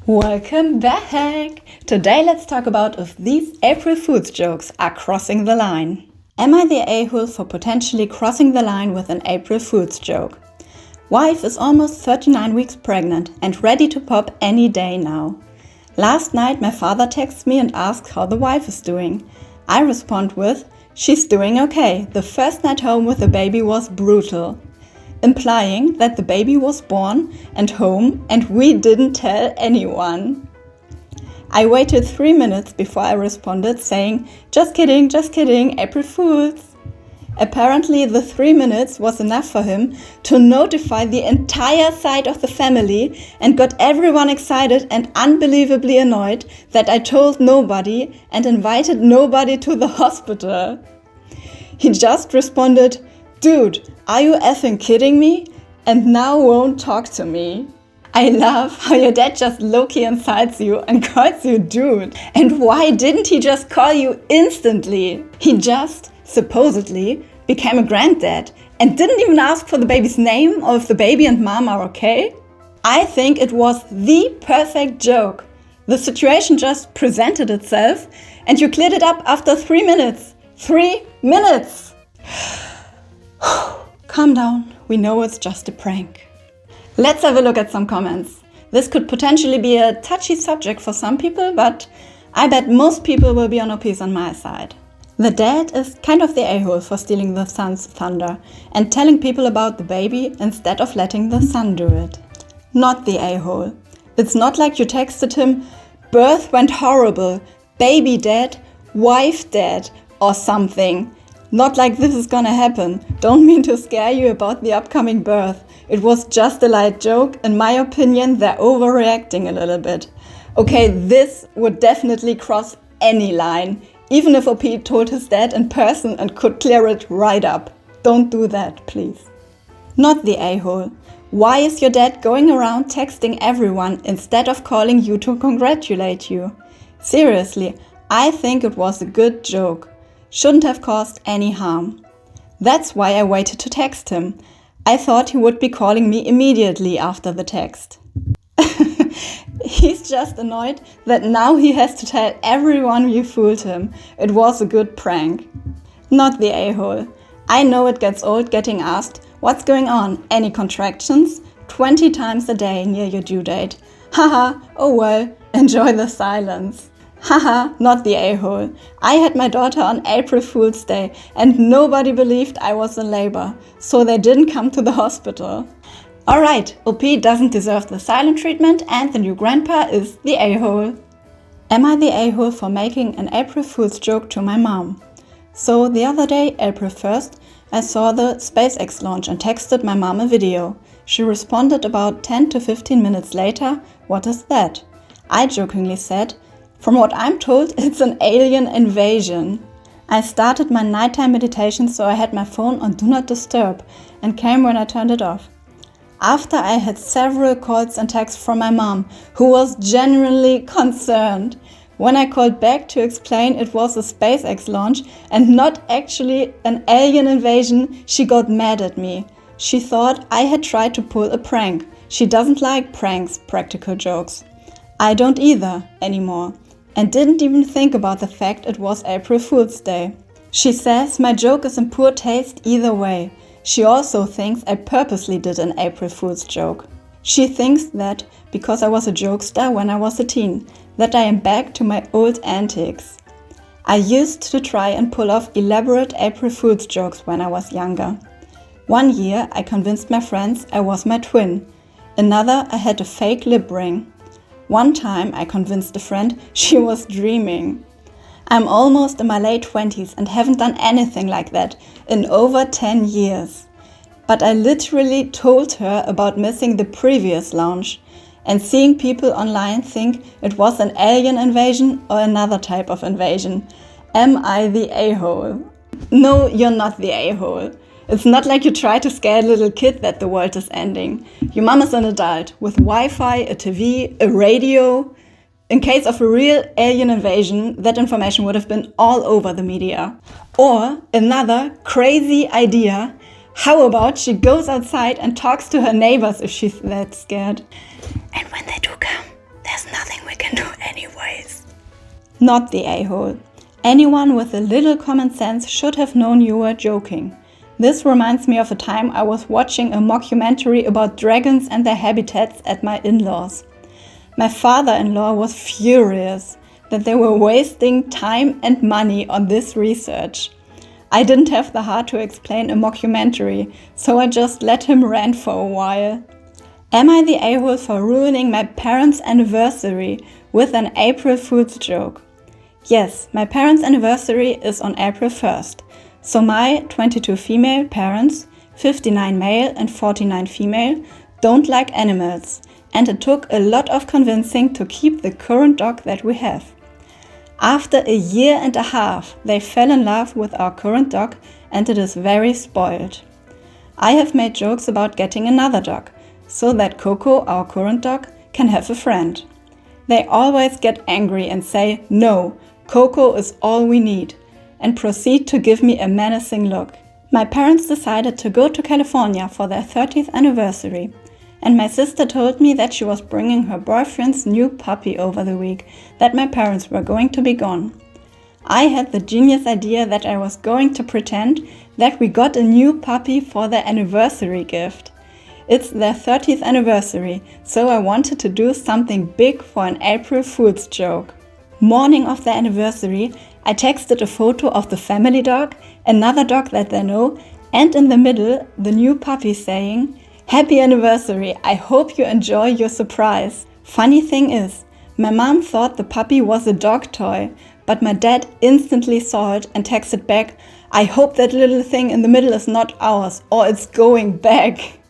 Welcome back! Today let's talk about if these April Fool's jokes are crossing the line. Am I the a-hole for potentially crossing the line with an April Fool's joke? Wife is almost 39 weeks pregnant and ready to pop any day now. Last night my father texts me and asks how the wife is doing. I respond with, she's doing okay. The first night home with the baby was brutal. Implying that the baby was born and home and we didn't tell anyone. I waited 3 minutes before I responded saying, just kidding, April Fools. Apparently the 3 minutes was enough for him to notify the entire side of the family and got everyone excited and unbelievably annoyed that I told nobody and invited nobody to the hospital. He just responded, dude, are you effing kidding me? And now won't talk to me. I love how your dad just low-key insults you and calls you dude. And why didn't he just call you instantly? He just, supposedly, became a granddad and didn't even ask for the baby's name or if the baby and mom are okay. I think it was the perfect joke. The situation just presented itself and you cleared it up after 3 minutes. 3 minutes! Calm down, we know it's just a prank. Let's have a look at some comments. This could potentially be a touchy subject for some people, but I bet most people will be on OP's on my side. The dad is kind of the a-hole for stealing the son's thunder and telling people about the baby instead of letting the son do it. Not the a-hole. It's not like you texted him, birth went horrible, baby dead, wife dead, or something. Not like this is gonna happen. Don't mean to scare you about the upcoming birth. It was just a light joke. In my opinion, they're overreacting a little bit. Okay, this would definitely cross any line, even if OP told his dad in person and could clear it right up. Don't do that, please. Not the a-hole. Why is your dad going around texting everyone instead of calling you to congratulate you? Seriously, I think it was a good joke. Shouldn't have caused any harm. That's why I waited to text him. I thought he would be calling me immediately after the text. He's just annoyed that now he has to tell everyone you fooled him. It was a good prank. Not the a-hole. I know it gets old getting asked, what's going on? Any contractions? 20 times a day near your due date. Haha, oh well, enjoy the silence. Haha, not the a-hole. I had my daughter on April Fool's Day and nobody believed I was in labor, so they didn't come to the hospital. Alright, OP doesn't deserve the silent treatment and the new grandpa is the a-hole. Am I the a-hole for making an April Fool's joke to my mom? So the other day, April 1st, I saw the SpaceX launch and texted my mom a video. She responded about 10 to 15 minutes later, what is that? I jokingly said, from what I'm told, it's an alien invasion. I started my nighttime meditation, so I had my phone on Do Not Disturb and came when I turned it off. After I had several calls and texts from my mom, who was genuinely concerned. When I called back to explain it was a SpaceX launch and not actually an alien invasion, she got mad at me. She thought I had tried to pull a prank. She doesn't like pranks, practical jokes. I don't either anymore. And didn't even think about the fact it was April Fool's Day. She says my joke is in poor taste either way. She also thinks I purposely did an April Fool's joke. She thinks that because I was a jokester when I was a teen, that I am back to my old antics. I used to try and pull off elaborate April Fool's jokes when I was younger. One year I convinced my friends I was my twin. Another I had a fake lip ring. One time I convinced a friend she was dreaming. I'm almost in my late 20s and haven't done anything like that in over 10 years. But I literally told her about missing the previous launch and seeing people online think it was an alien invasion or another type of invasion. Am I the a-hole? No, you're not the a-hole. It's not like you try to scare a little kid that the world is ending. Your mom is an adult with Wi-Fi, a TV, a radio. In case of a real alien invasion, that information would have been all over the media. Or another crazy idea, how about she goes outside and talks to her neighbors if she's that scared? And when they do come, there's nothing always. Not the a-hole. Anyone with a little common sense should have known you were joking. This reminds me of a time I was watching a mockumentary about dragons and their habitats at my in-laws. My father-in-law was furious that they were wasting time and money on this research. I didn't have the heart to explain a mockumentary, so I just let him rant for a while. Am I the a-hole for ruining my parents' anniversary with an April Fool's joke? Yes, my parents' anniversary is on April 1st, so my 22 female parents, 59 male and 49 female, don't like animals, and it took a lot of convincing to keep the current dog that we have. After a year and a half, they fell in love with our current dog and it is very spoiled. I have made jokes about getting another dog, so that Coco, our current dog, can have a friend. They always get angry and say, "No, Coco is all we need," and proceed to give me a menacing look. My parents decided to go to California for their 30th anniversary, and my sister told me that she was bringing her boyfriend's new puppy over the week, that my parents were going to be gone. I had the genius idea that I was going to pretend that we got a new puppy for their anniversary gift. It's their 30th anniversary, so I wanted to do something big for an April Fool's joke. Morning of the anniversary, I texted a photo of the family dog, another dog that they know, and in the middle, the new puppy saying, "Happy anniversary, I hope you enjoy your surprise." Funny thing is, my mom thought the puppy was a dog toy, but my dad instantly saw it and texted back, "I hope that little thing in the middle is not ours, or it's going back."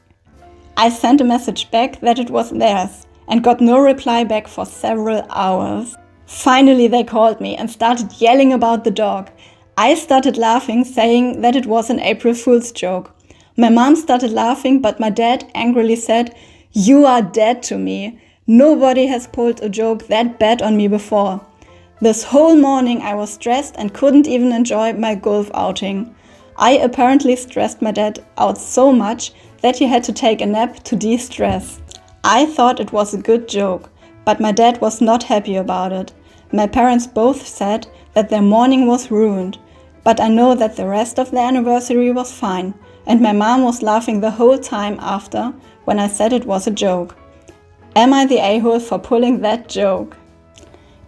I sent a message back that it was theirs and got no reply back for several hours. Finally, they called me and started yelling about the dog. I started laughing, saying that it was an April Fool's joke. My mom started laughing, but my dad angrily said, "You are dead to me. Nobody has pulled a joke that bad on me before." This whole morning I was stressed and couldn't even enjoy my golf outing. I apparently stressed my dad out so much that he had to take a nap to de-stress. I thought it was a good joke, but my dad was not happy about it. My parents both said that their morning was ruined, but I know that the rest of the anniversary was fine, and my mom was laughing the whole time after when I said it was a joke. Am I the a-hole for pulling that joke?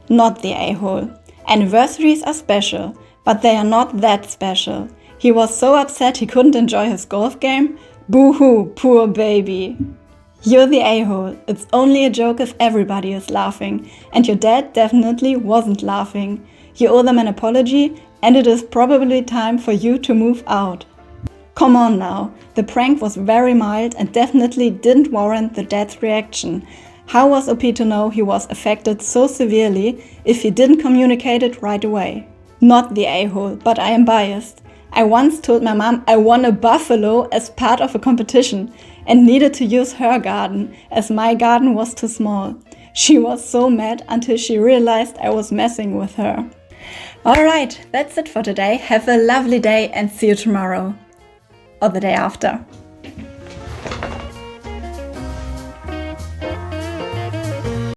Not the a-hole. Anniversaries are special, but they are not that special. He was so upset he couldn't enjoy his golf game. Boo-hoo, poor baby. You're the a-hole. It's only a joke if everybody is laughing, and your dad definitely wasn't laughing. You owe them an apology, and it is probably time for you to move out. Come on now, the prank was very mild and definitely didn't warrant the dad's reaction. How was OP to know he was affected so severely if he didn't communicate it right away? Not the a-hole, but I am biased. I once told my mom I won a buffalo as part of a competition and needed to use her garden as my garden was too small. She was so mad until she realized I was messing with her. Alright, that's it for today. Have a lovely day and see you tomorrow. Or the day after.